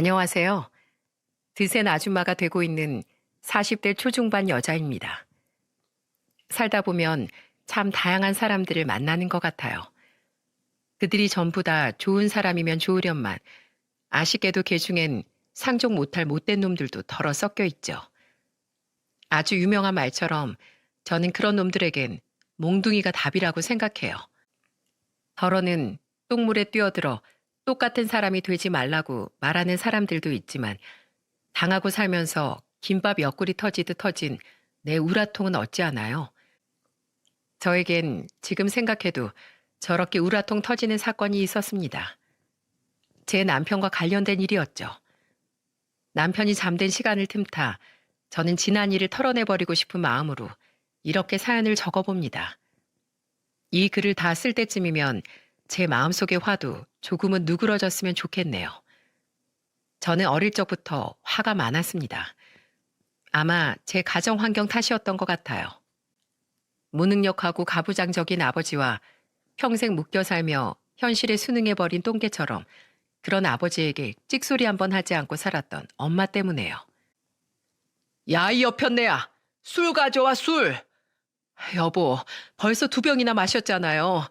안녕하세요. 드센 아줌마가 되고 있는 40대 초중반 여자입니다. 살다 보면 참 다양한 사람들을 만나는 것 같아요. 그들이 전부 다 좋은 사람이면 좋으련만 아쉽게도 개 중엔 상종 못할 못된 놈들도 덜어 섞여 있죠. 아주 유명한 말처럼 저는 그런 놈들에겐 몽둥이가 답이라고 생각해요. 덜어는 똥물에 뛰어들어 똑같은 사람이 되지 말라고 말하는 사람들도 있지만 당하고 살면서 김밥 옆구리 터지듯 터진 내 우라통은 어찌하나요? 저에겐 지금 생각해도 저렇게 우라통 터지는 사건이 있었습니다. 제 남편과 관련된 일이었죠. 남편이 잠든 시간을 틈타 저는 지난 일을 털어내버리고 싶은 마음으로 이렇게 사연을 적어봅니다. 이 글을 다 쓸 때쯤이면 제 마음속의 화도 조금은 누그러졌으면 좋겠네요. 저는 어릴 적부터 화가 많았습니다. 아마 제 가정 환경 탓이었던 것 같아요. 무능력하고 가부장적인 아버지와 평생 묶여 살며 현실에 순응해버린 똥개처럼 그런 아버지에게 찍소리 한 번 하지 않고 살았던 엄마 때문에요. 야, 이 여편네야. 술 가져와, 술. 여보, 벌써 2병이나 마셨잖아요.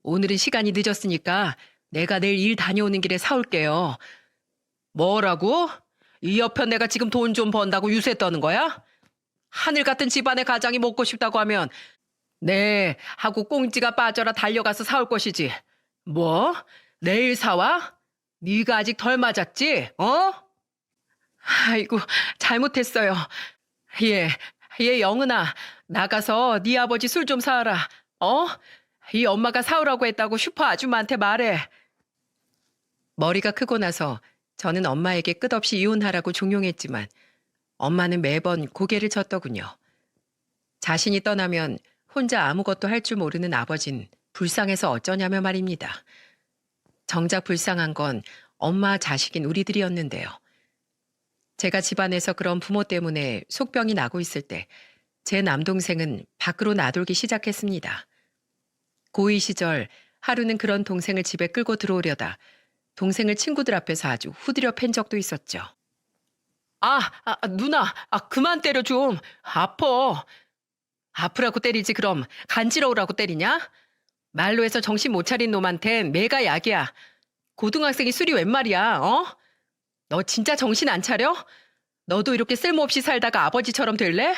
오늘은 시간이 늦었으니까 내가 내일 일 다녀오는 길에 사올게요. 뭐라고? 이 여편네가 지금 돈 좀 번다고 유세 떠는 거야? 하늘 같은 집안의 가장이 먹고 싶다고 하면 네 하고 꽁지가 빠져라 달려가서 사올 것이지. 뭐? 내일 사와? 네가 아직 덜 맞았지? 어? 아이고, 잘못했어요. 예, 영은아, 나가서 네 아버지 술 좀 사와라. 어? 이 엄마가 사오라고 했다고 슈퍼 아줌마한테 말해. 머리가 크고 나서 저는 엄마에게 끝없이 이혼하라고 종용했지만 엄마는 매번 고개를 젓더군요. 자신이 떠나면 혼자 아무것도 할 줄 모르는 아버진 불쌍해서 어쩌냐며 말입니다. 정작 불쌍한 건 엄마 자식인 우리들이었는데요. 제가 집안에서 그런 부모 때문에 속병이 나고 있을 때 제 남동생은 밖으로 나돌기 시작했습니다. 고2 시절 하루는 그런 동생을 집에 끌고 들어오려다 동생을 친구들 앞에서 아주 후드려 팬 적도 있었죠. 누나, 그만 때려 좀. 아파. 아프라고 때리지 그럼 간지러우라고 때리냐? 말로 해서 정신 못 차린 놈한텐 매가 약이야. 고등학생이 술이 웬 말이야, 어? 너 진짜 정신 안 차려? 너도 이렇게 쓸모없이 살다가 아버지처럼 될래?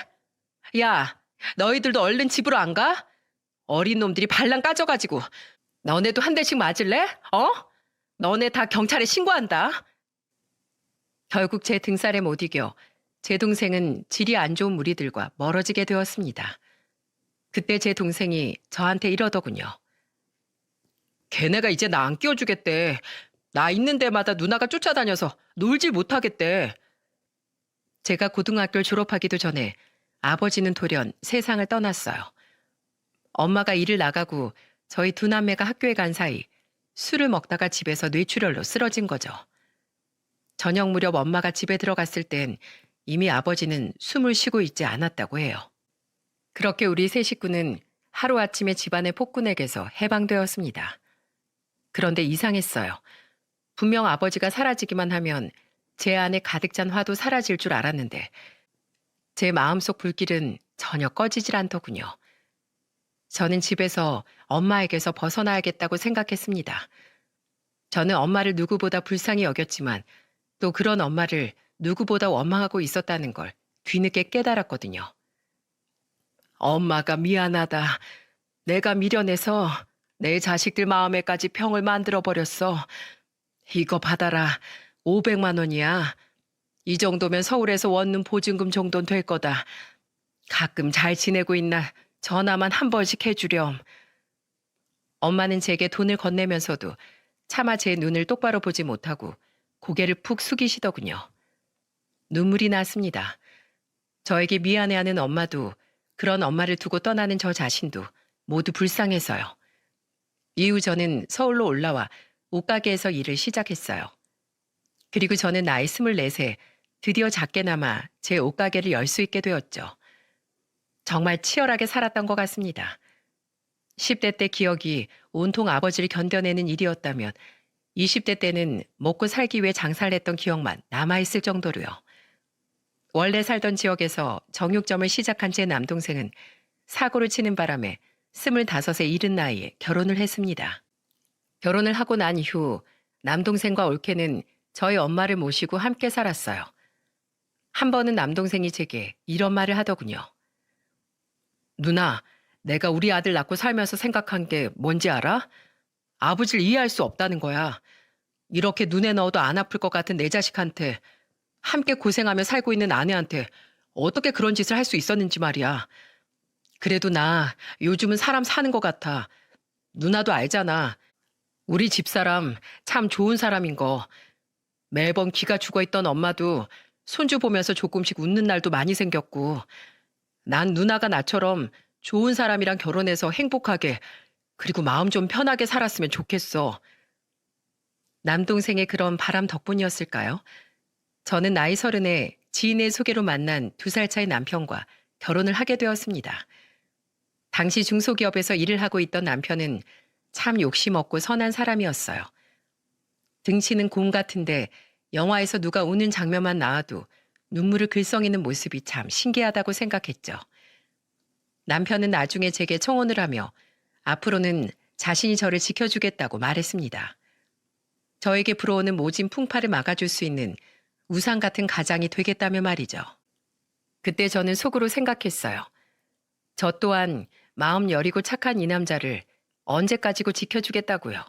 야, 너희들도 얼른 집으로 안 가? 어린 놈들이 발랑 까져가지고 너네도 한 대씩 맞을래? 어? 너네 다 경찰에 신고한다. 결국 제 등살에 못 이겨 제 동생은 질이 안 좋은 무리들과 멀어지게 되었습니다. 그때 제 동생이 저한테 이러더군요. 걔네가 이제 나 안 끼워주겠대. 나 있는 데마다 누나가 쫓아다녀서 놀질 못하겠대. 제가 고등학교를 졸업하기도 전에 아버지는 돌연 세상을 떠났어요. 엄마가 일을 나가고 저희 2남매가 학교에 간 사이 술을 먹다가 집에서 뇌출혈로 쓰러진 거죠. 저녁 무렵 엄마가 집에 들어갔을 땐 이미 아버지는 숨을 쉬고 있지 않았다고 해요. 그렇게 우리 세 식구는 하루아침에 집안의 폭군에게서 해방되었습니다. 그런데 이상했어요. 분명 아버지가 사라지기만 하면 제 안에 가득 찬 화도 사라질 줄 알았는데 제 마음속 불길은 전혀 꺼지질 않더군요. 저는 집에서 엄마에게서 벗어나야겠다고 생각했습니다. 저는 엄마를 누구보다 불쌍히 여겼지만 또 그런 엄마를 누구보다 원망하고 있었다는 걸 뒤늦게 깨달았거든요. 엄마가 미안하다. 내가 미련해서 내 자식들 마음에까지 병을 만들어버렸어. 이거 받아라. 500만 원이야. 이 정도면 서울에서 원룸 보증금 정도는 될 거다. 가끔 잘 지내고 있나 전화만 한 번씩 해주렴. 엄마는 제게 돈을 건네면서도 차마 제 눈을 똑바로 보지 못하고 고개를 푹 숙이시더군요. 눈물이 났습니다. 저에게 미안해하는 엄마도 그런 엄마를 두고 떠나는 저 자신도 모두 불쌍해서요. 이후 저는 서울로 올라와 옷가게에서 일을 시작했어요. 그리고 저는 나이 24세 드디어 작게나마 제 옷가게를 열 수 있게 되었죠. 정말 치열하게 살았던 것 같습니다. 10대 때 기억이 온통 아버지를 견뎌내는 일이었다면 20대 때는 먹고 살기 위해 장사를 했던 기억만 남아있을 정도로요. 원래 살던 지역에서 정육점을 시작한 제 남동생은 사고를 치는 바람에 25세 이른 나이에 결혼을 했습니다. 결혼을 하고 난 이후 남동생과 올케는 저희 엄마를 모시고 함께 살았어요. 한 번은 남동생이 제게 이런 말을 하더군요. 누나, 내가 우리 아들 낳고 살면서 생각한 게 뭔지 알아? 아버지를 이해할 수 없다는 거야. 이렇게 눈에 넣어도 안 아플 것 같은 내 자식한테, 함께 고생하며 살고 있는 아내한테 어떻게 그런 짓을 할 수 있었는지 말이야. 그래도 나 요즘은 사람 사는 것 같아. 누나도 알잖아. 우리 집사람 참 좋은 사람인 거. 매번 기가 죽어있던 엄마도 손주 보면서 조금씩 웃는 날도 많이 생겼고, 난 누나가 나처럼 좋은 사람이랑 결혼해서 행복하게, 그리고 마음 좀 편하게 살았으면 좋겠어. 남동생의 그런 바람 덕분이었을까요? 저는 나이 30에 지인의 소개로 만난 2살 차이 남편과 결혼을 하게 되었습니다. 당시 중소기업에서 일을 하고 있던 남편은 참 욕심없고 선한 사람이었어요. 등치는 곰 같은데 영화에서 누가 우는 장면만 나와도 눈물을 글썽이는 모습이 참 신기하다고 생각했죠. 남편은 나중에 제게 청혼을 하며 앞으로는 자신이 저를 지켜주겠다고 말했습니다. 저에게 불어오는 모진 풍파를 막아줄 수 있는 우상 같은 가장이 되겠다며 말이죠. 그때 저는 속으로 생각했어요. 저 또한 마음 여리고 착한 이 남자를 언제까지고 지켜주겠다고요.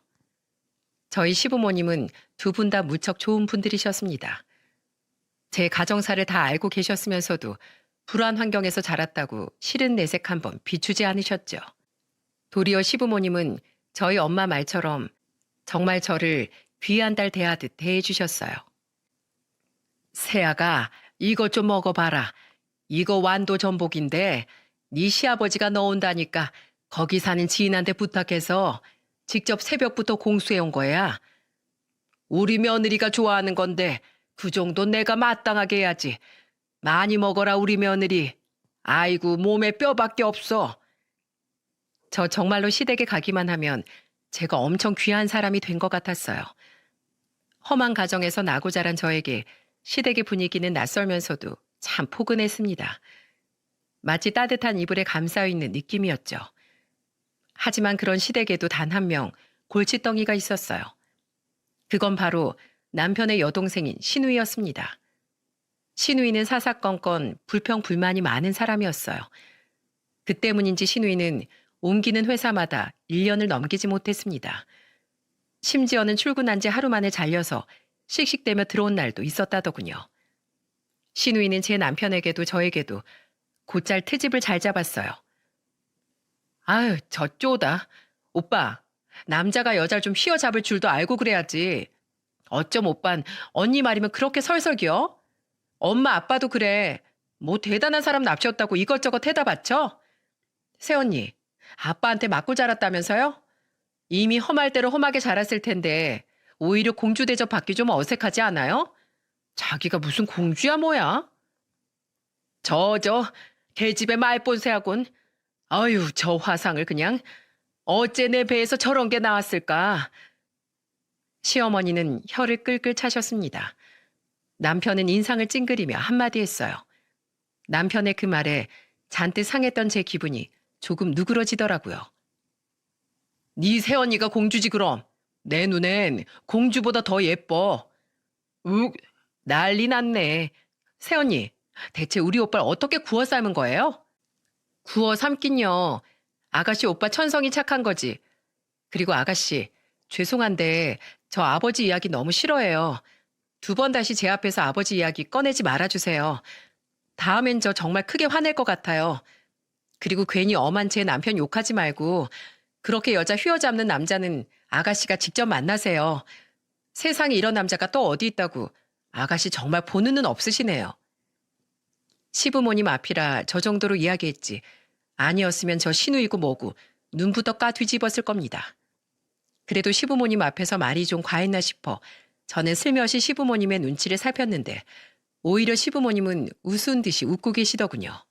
저희 시부모님은 두 분 다 무척 좋은 분들이셨습니다. 제 가정사를 다 알고 계셨으면서도 불안 환경에서 자랐다고 싫은 내색 한번 비추지 않으셨죠. 도리어 시부모님은 저희 엄마 말처럼 정말 저를 귀한 딸 대하듯 대해주셨어요. 세아가 이것 좀 먹어봐라. 이거 완도 전복인데 네 시아버지가 넣어온다니까 거기 사는 지인한테 부탁해서 직접 새벽부터 공수해온 거야. 우리 며느리가 좋아하는 건데 그 정도 내가 마땅하게 해야지. 많이 먹어라 우리 며느리. 아이고 몸에 뼈밖에 없어. 저 정말로 시댁에 가기만 하면 제가 엄청 귀한 사람이 된 것 같았어요. 험한 가정에서 나고 자란 저에게 시댁의 분위기는 낯설면서도 참 포근했습니다. 마치 따뜻한 이불에 감싸여 있는 느낌이었죠. 하지만 그런 시댁에도 단 한 명 골칫덩이가 있었어요. 그건 바로 남편의 여동생인 신우이였습니다. 신우이는 사사건건 불평불만이 많은 사람이었어요. 그 때문인지 신우이는 옮기는 회사마다 1년을 넘기지 못했습니다. 심지어는 출근한 지 하루 만에 잘려서 씩씩대며 들어온 날도 있었다더군요. 신우이는 제 남편에게도 저에게도 곧잘 트집을 잘 잡았어요. 아유, 저 쪼다. 오빠, 남자가 여자를 좀 휘어잡을 줄도 알고 그래야지. 어쩜 오빤 언니 말이면 그렇게 설설기어? 엄마 아빠도 그래. 뭐 대단한 사람 납치었다고 이것저것 해다 바쳐? 새언니, 아빠한테 맞고 자랐다면서요? 이미 험할 대로 험하게 자랐을 텐데 오히려 공주 대접 받기 좀 어색하지 않아요? 자기가 무슨 공주야 뭐야? 계집애 말본새하곤. 아유, 저 화상을 그냥. 어째 내 배에서 저런 게 나왔을까? 시어머니는 혀를 끌끌 차셨습니다. 남편은 인상을 찡그리며 한마디 했어요. 남편의 그 말에 잔뜩 상했던 제 기분이 조금 누그러지더라고요. 네 새언니가 공주지 그럼. 내 눈엔 공주보다 더 예뻐. 욱, 난리 났네. 새언니, 대체 우리 오빠를 어떻게 구워 삶은 거예요? 구워 삶긴요. 아가씨 오빠 천성이 착한 거지. 그리고 아가씨, 죄송한데 저 아버지 이야기 너무 싫어해요. 2번 다시 제 앞에서 아버지 이야기 꺼내지 말아주세요. 다음엔 저 정말 크게 화낼 것 같아요. 그리고 괜히 엄한 제 남편 욕하지 말고 그렇게 여자 휘어잡는 남자는 아가씨가 직접 만나세요. 세상에 이런 남자가 또 어디 있다고. 아가씨 정말 보는 눈 없으시네요. 시부모님 앞이라 저 정도로 이야기했지. 아니었으면 저 신우이고 뭐고 눈부터 까 뒤집었을 겁니다. 그래도 시부모님 앞에서 말이 좀 과했나 싶어 저는 슬며시 시부모님의 눈치를 살폈는데 오히려 시부모님은 우스운 듯이 웃고 계시더군요.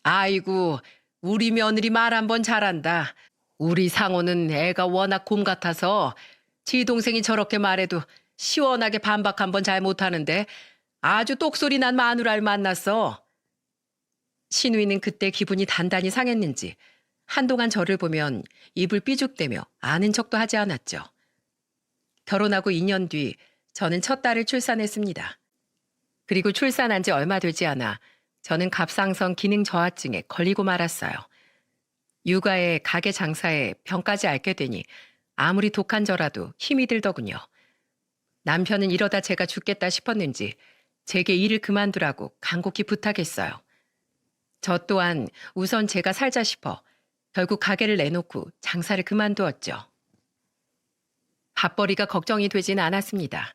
아이고, 우리 며느리 말 한 번 잘한다. 우리 상호는 애가 워낙 곰 같아서 지 동생이 저렇게 말해도 시원하게 반박 한 번 잘 못하는데 아주 똑소리 난 마누라를 만났어. 신우이는 그때 기분이 단단히 상했는지 한동안 저를 보면 입을 삐죽대며 아는 척도 하지 않았죠. 결혼하고 2년 뒤 저는 첫 딸을 출산했습니다. 그리고 출산한 지 얼마 되지 않아 저는 갑상선 기능 저하증에 걸리고 말았어요. 육아에 가게 장사에 병까지 앓게 되니 아무리 독한 저라도 힘이 들더군요. 남편은 이러다 제가 죽겠다 싶었는지 제게 일을 그만두라고 간곡히 부탁했어요. 저 또한 우선 제가 살자 싶어 결국 가게를 내놓고 장사를 그만두었죠. 밥벌이가 걱정이 되진 않았습니다.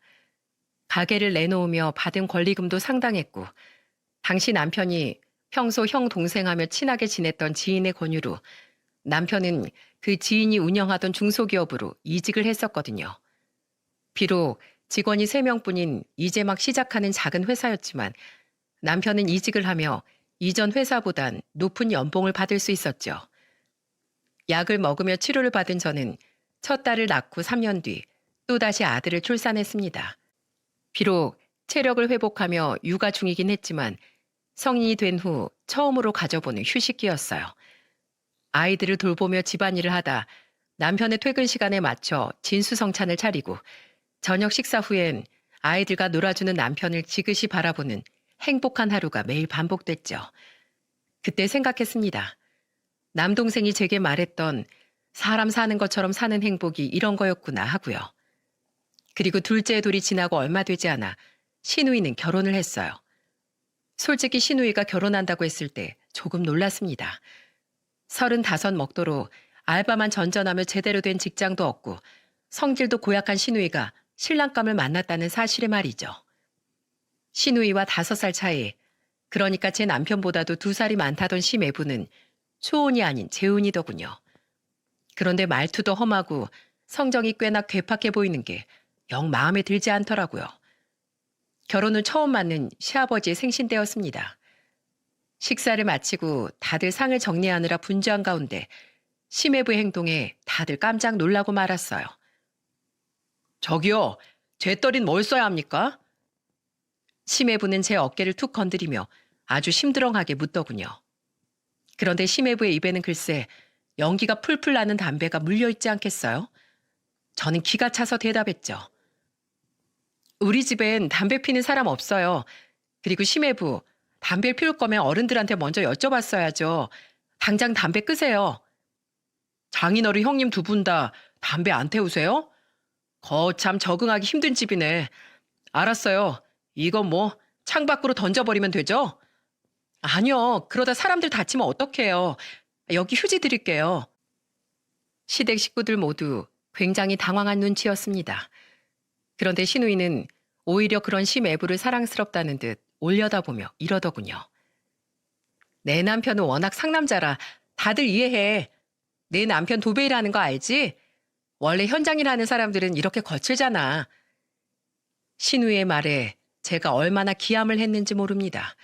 가게를 내놓으며 받은 권리금도 상당했고 당시 남편이 평소 형 동생하며 친하게 지냈던 지인의 권유로 남편은 그 지인이 운영하던 중소기업으로 이직을 했었거든요. 비록 직원이 3명뿐인 이제 막 시작하는 작은 회사였지만 남편은 이직을 하며 이전 회사보단 높은 연봉을 받을 수 있었죠. 약을 먹으며 치료를 받은 저는 첫 딸을 낳고 3년 뒤 또다시 아들을 출산했습니다. 비록 체력을 회복하며 육아 중이긴 했지만 성인이 된 후 처음으로 가져보는 휴식기였어요. 아이들을 돌보며 집안일을 하다 남편의 퇴근 시간에 맞춰 진수성찬을 차리고 저녁 식사 후엔 아이들과 놀아주는 남편을 지그시 바라보는 행복한 하루가 매일 반복됐죠. 그때 생각했습니다. 남동생이 제게 말했던 사람 사는 것처럼 사는 행복이 이런 거였구나 하고요. 그리고 둘째 돌이 지나고 얼마 되지 않아 신우이는 결혼을 했어요. 솔직히 신우이가 결혼한다고 했을 때 조금 놀랐습니다. 35 먹도록 알바만 전전하며 제대로 된 직장도 없고 성질도 고약한 신우이가 신랑감을 만났다는 사실에 말이죠. 신우이와 5살 차이, 그러니까 제 남편보다도 2살이 많다던 심애부는 초혼이 아닌 재혼이더군요. 그런데 말투도 험하고 성정이 꽤나 괴팍해 보이는 게 영 마음에 들지 않더라고요. 결혼 후 처음 맞는 시아버지의 생신 때였습니다. 식사를 마치고 다들 상을 정리하느라 분주한 가운데 심해부의 행동에 다들 깜짝 놀라고 말았어요. 저기요, 죄떨이는 뭘 써야 합니까? 심해부는 제 어깨를 툭 건드리며 아주 심드렁하게 묻더군요. 그런데 심해부의 입에는 글쎄 연기가 풀풀 나는 담배가 물려있지 않겠어요? 저는 기가 차서 대답했죠. 우리 집엔 담배 피는 사람 없어요. 그리고 심해부, 담배를 피울 거면 어른들한테 먼저 여쭤봤어야죠. 당장 담배 끄세요. 장인어른 형님 2분 다 담배 안 태우세요? 거참 적응하기 힘든 집이네. 알았어요. 이건 뭐 창밖으로 던져버리면 되죠? 아니요. 그러다 사람들 다치면 어떡해요. 여기 휴지 드릴게요. 시댁 식구들 모두 굉장히 당황한 눈치였습니다. 그런데 신우이는 오히려 그런 심애부를 사랑스럽다는 듯 올려다보며 이러더군요. 내 남편은 워낙 상남자라 다들 이해해. 내 남편 도배일하는 거 알지? 원래 현장일 하는 사람들은 이렇게 거칠잖아. 신우이의 말에 제가 얼마나 기함을 했는지 모릅니다.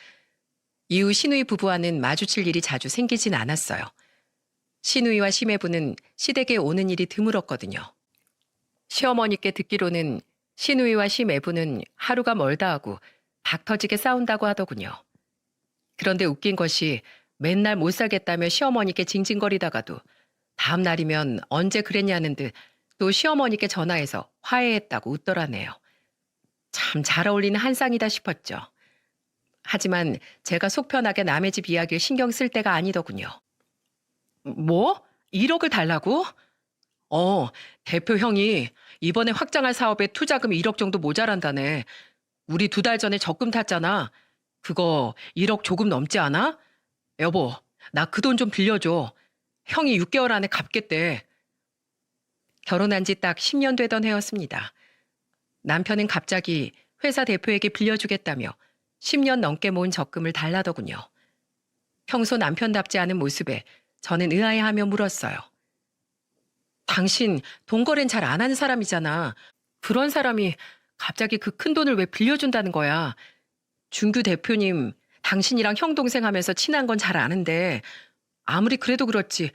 이후 신우이 부부와는 마주칠 일이 자주 생기진 않았어요. 신우이와 심해부는 시댁에 오는 일이 드물었거든요. 시어머니께 듣기로는 신우이와 심해부는 하루가 멀다 하고 박 터지게 싸운다고 하더군요. 그런데 웃긴 것이 맨날 못 살겠다며 시어머니께 징징거리다가도 다음 날이면 언제 그랬냐는 듯 또 시어머니께 전화해서 화해했다고 웃더라네요. 참 잘 어울리는 한쌍이다 싶었죠. 하지만 제가 속 편하게 남의 집 이야기를 신경 쓸 때가 아니더군요. 뭐? 1억을 달라고? 대표 형이 이번에 확장할 사업에 투자금이 1억 정도 모자란다네. 우리 2달 전에 적금 탔잖아. 그거 1억 조금 넘지 않아? 여보, 나 그 돈 좀 빌려줘. 형이 6개월 안에 갚겠대. 결혼한 지 딱 10년 되던 해였습니다. 남편은 갑자기 회사 대표에게 빌려주겠다며 10년 넘게 모은 적금을 달라더군요. 평소 남편답지 않은 모습에 저는 의아해하며 물었어요. 당신 돈거래는 잘 안 하는 사람이잖아. 그런 사람이 갑자기 그 큰 돈을 왜 빌려준다는 거야. 준규 대표님, 당신이랑 형 동생 하면서 친한 건 잘 아는데 아무리 그래도 그렇지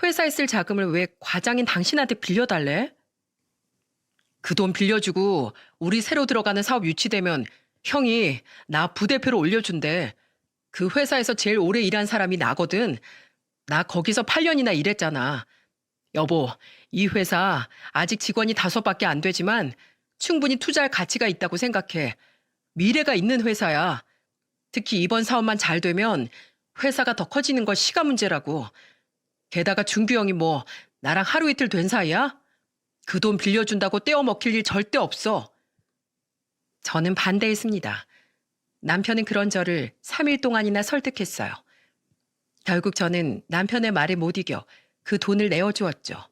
회사에 쓸 자금을 왜 과장인 당신한테 빌려달래? 그 돈 빌려주고 우리 새로 들어가는 사업 유치되면 형이 나 부대표로 올려준대. 그 회사에서 제일 오래 일한 사람이 나거든. 나 거기서 8년이나 일했잖아. 여보, 이 회사 아직 직원이 5밖에 안 되지만 충분히 투자할 가치가 있다고 생각해. 미래가 있는 회사야. 특히 이번 사업만 잘 되면 회사가 더 커지는 건 시간 문제라고. 게다가 준규 형이 뭐 나랑 하루 이틀 된 사이야? 그 돈 빌려준다고 떼어먹힐 일 절대 없어. 저는 반대했습니다. 남편은 그런 저를 3일 동안이나 설득했어요. 결국 저는 남편의 말에 못 이겨 그 돈을 내어주었죠.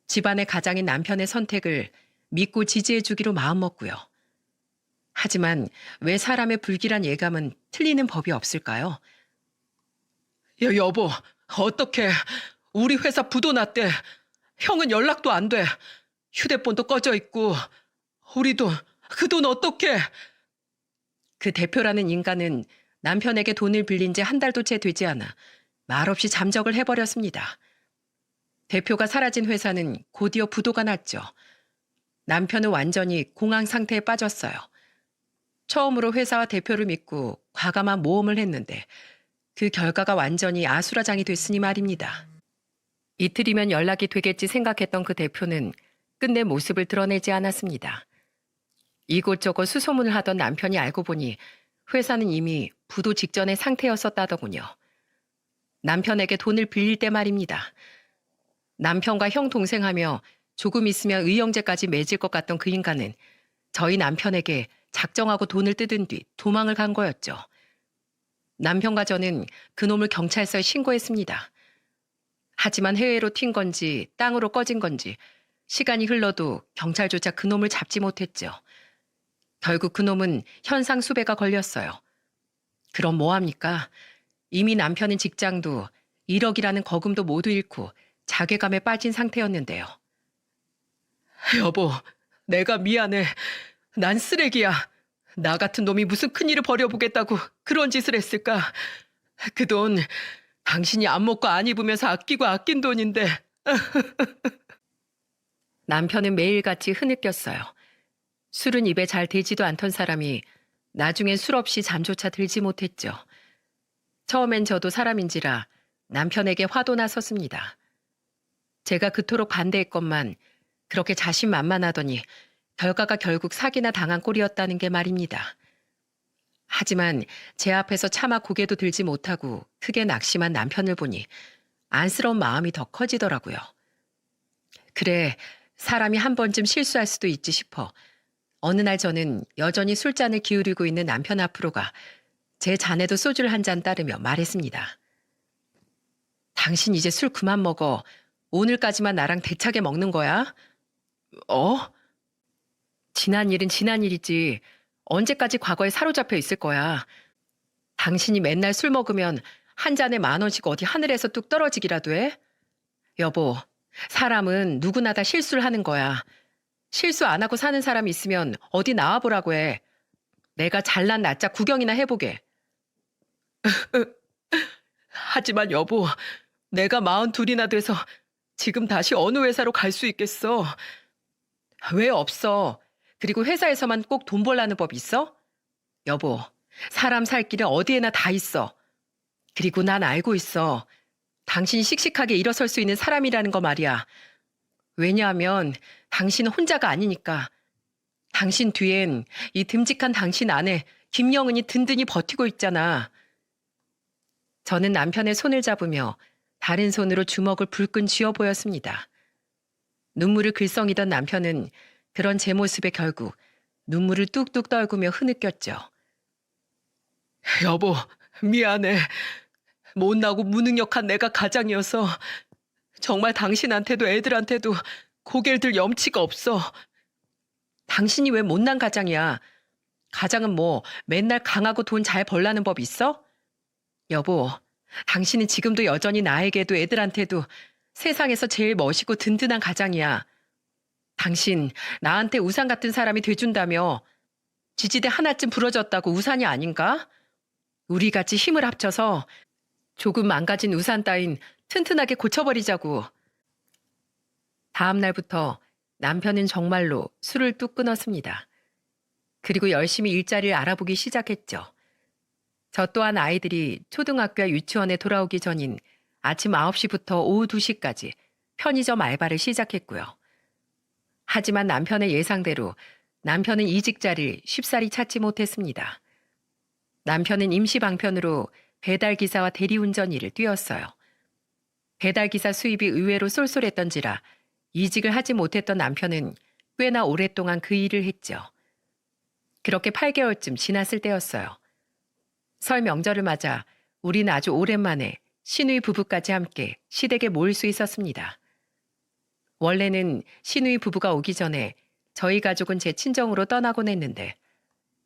집안의 가장인 남편의 선택을 믿고 지지해주기로 마음먹고요. 하지만 왜 사람의 불길한 예감은 틀리는 법이 없을까요? 여보, 어떡해. 우리 회사 부도 났대. 형은 연락도 안 돼. 휴대폰도 꺼져 있고. 우리 돈, 그 돈 어떡해. 그 대표라는 인간은 남편에게 돈을 빌린 지 1달도 채 되지 않아 말없이 잠적을 해버렸습니다. 대표가 사라진 회사는 곧이어 부도가 났죠. 남편은 완전히 공황 상태에 빠졌어요. 처음으로 회사와 대표를 믿고 과감한 모험을 했는데 그 결과가 완전히 아수라장이 됐으니 말입니다. 이틀이면 연락이 되겠지 생각했던 그 대표는 끝내 모습을 드러내지 않았습니다. 이곳저곳 수소문을 하던 남편이 알고 보니 회사는 이미 부도 직전의 상태였었다더군요. 남편에게 돈을 빌릴 때 말입니다. 남편과 형 동생하며 조금 있으면 의형제까지 맺을 것 같던 그 인간은 저희 남편에게 작정하고 돈을 뜯은 뒤 도망을 간 거였죠. 남편과 저는 그놈을 경찰서에 신고했습니다. 하지만 해외로 튄 건지 땅으로 꺼진 건지 시간이 흘러도 경찰조차 그놈을 잡지 못했죠. 결국 그놈은 현상 수배가 걸렸어요. 그럼 뭐합니까? 이미 남편은 직장도 1억이라는 거금도 모두 잃고 자괴감에 빠진 상태였는데요. 여보, 내가 미안해. 난 쓰레기야. 나 같은 놈이 무슨 큰일을 벌여보겠다고 그런 짓을 했을까? 그 돈 당신이 안 먹고 안 입으면서 아끼고 아낀 돈인데. 남편은 매일같이 흐느꼈어요. 술은 입에 잘 대지도 않던 사람이 나중엔 술 없이 잠조차 들지 못했죠. 처음엔 저도 사람인지라 남편에게 화도 났었습니다. 제가 그토록 반대했건만 그렇게 자신만만하더니 결과가 결국 사기나 당한 꼴이었다는 게 말입니다. 하지만 제 앞에서 차마 고개도 들지 못하고 크게 낙심한 남편을 보니 안쓰러운 마음이 더 커지더라고요. 그래, 사람이 한 번쯤 실수할 수도 있지 싶어 어느 날 저는 여전히 술잔을 기울이고 있는 남편 앞으로 가 제 잔에도 소주를 한 잔 따르며 말했습니다. 당신 이제 술 그만 먹어. 오늘까지만 나랑 대차게 먹는 거야? 지난 일은 지난 일이지. 언제까지 과거에 사로잡혀 있을 거야. 당신이 맨날 술 먹으면 한 잔에 10,000원씩 어디 하늘에서 뚝 떨어지기라도 해? 여보, 사람은 누구나 다 실수를 하는 거야. 실수 안 하고 사는 사람이 있으면 어디 나와보라고 해. 내가 잘난 낯짝 구경이나 해보게. 하지만 여보, 내가 42이나 돼서 지금 다시 어느 회사로 갈 수 있겠어? 왜 없어? 그리고 회사에서만 꼭 돈 벌라는 법 있어? 여보, 사람 살 길은 어디에나 다 있어. 그리고 난 알고 있어. 당신이 씩씩하게 일어설 수 있는 사람이라는 거 말이야. 왜냐하면 당신은 혼자가 아니니까. 당신 뒤엔 이 듬직한 당신 아내 김영은이 든든히 버티고 있잖아. 저는 남편의 손을 잡으며 다른 손으로 주먹을 불끈 쥐어 보였습니다. 눈물을 글썽이던 남편은 그런 제 모습에 결국 눈물을 뚝뚝 떨구며 흐느꼈죠. 여보, 미안해. 못나고 무능력한 내가 가장이어서 정말 당신한테도 애들한테도 고개를 들 염치가 없어. 당신이 왜 못난 가장이야? 가장은 뭐 맨날 강하고 돈 잘 벌라는 법 있어? 여보, 당신은 지금도 여전히 나에게도 애들한테도 세상에서 제일 멋있고 든든한 가장이야. 당신 나한테 우산 같은 사람이 돼준다며 지지대 하나쯤 부러졌다고 우산이 아닌가? 우리 같이 힘을 합쳐서 조금 망가진 우산 따윈 튼튼하게 고쳐버리자고. 다음 날부터 남편은 정말로 술을 뚝 끊었습니다. 그리고 열심히 일자리를 알아보기 시작했죠. 저 또한 아이들이 초등학교와 유치원에 돌아오기 전인 아침 9시부터 오후 2시까지 편의점 알바를 시작했고요. 하지만 남편의 예상대로 남편은 이직 자리를 쉽사리 찾지 못했습니다. 남편은 임시방편으로 배달기사와 대리운전 일을 뛰었어요. 배달기사 수입이 의외로 쏠쏠했던지라 이직을 하지 못했던 남편은 꽤나 오랫동안 그 일을 했죠. 그렇게 8개월쯤 지났을 때였어요. 설 명절을 맞아 우리는 아주 오랜만에 시누이 부부까지 함께 시댁에 모일 수 있었습니다. 원래는 시누이 부부가 오기 전에 저희 가족은 제 친정으로 떠나곤 했는데